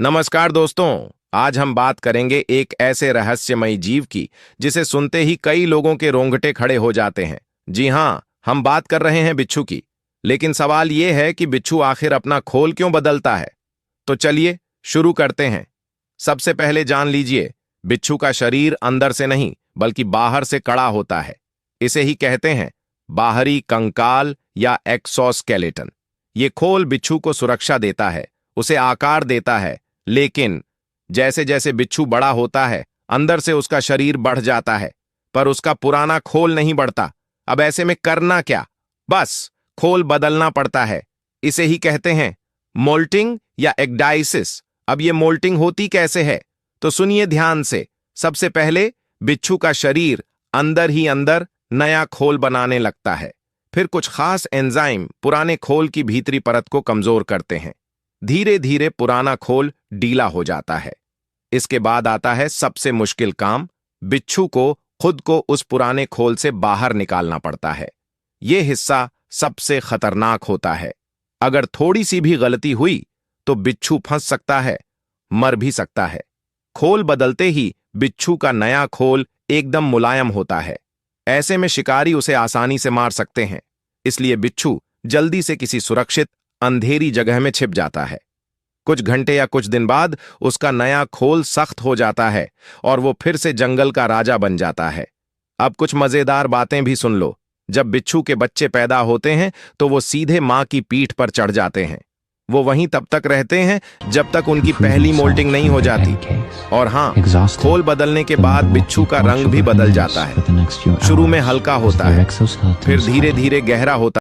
नमस्कार दोस्तों। आज हम बात करेंगे एक ऐसे रहस्यमयी जीव की जिसे सुनते ही कई लोगों के रोंगटे खड़े हो जाते हैं। जी हाँ, हम बात कर रहे हैं बिच्छू की। लेकिन सवाल यह है कि बिच्छू आखिर अपना खोल क्यों बदलता है। तो चलिए शुरू करते हैं। सबसे पहले जान लीजिए, बिच्छू का शरीर अंदर से नहीं बल्कि बाहर से कड़ा होता है। इसे ही कहते हैं बाहरी कंकाल या एक्सोस्केलेटन। ये खोल बिच्छू को सुरक्षा देता है, उसे आकार देता है। लेकिन जैसे जैसे बिच्छू बड़ा होता है, अंदर से उसका शरीर बढ़ जाता है, पर उसका पुराना खोल नहीं बढ़ता। अब ऐसे में करना क्या? बस खोल बदलना पड़ता है। इसे ही कहते हैं मोल्टिंग या एक्डाइसिस। अब ये मोल्टिंग होती कैसे है, तो सुनिए ध्यान से। सबसे पहले बिच्छू का शरीर अंदर ही अंदर नया खोल बनाने लगता है। फिर कुछ खास एंजाइम पुराने खोल की भीतरी परत को कमजोर करते हैं। धीरे धीरे पुराना खोल ढीला हो जाता है। इसके बाद आता है सबसे मुश्किल काम। बिच्छू को खुद को उस पुराने खोल से बाहर निकालना पड़ता है। यह हिस्सा सबसे खतरनाक होता है। अगर थोड़ी सी भी गलती हुई तो बिच्छू फंस सकता है, मर भी सकता है। खोल बदलते ही बिच्छू का नया खोल एकदम मुलायम होता है। ऐसे में शिकारी उसे आसानी से मार सकते हैं। इसलिए बिच्छू जल्दी से किसी सुरक्षित अंधेरी जगह में छिप जाता है। कुछ घंटे या कुछ दिन बाद उसका नया खोल सख्त हो जाता है और वो फिर से जंगल का राजा बन जाता है। अब कुछ मजेदार बातें भी सुन लो। जब बिच्छू के बच्चे पैदा होते हैं तो वो सीधे मां की पीठ पर चढ़ जाते हैं। वो वहीं तब तक रहते हैं जब तक उनकी पहली मोल्टिंग नहीं हो जाती। और हाँ, खोल बदलने के बाद बिच्छू का रंग भी बदल जाता है। शुरू में हल्का होता है, फिर धीरे धीरे गहरा होता है।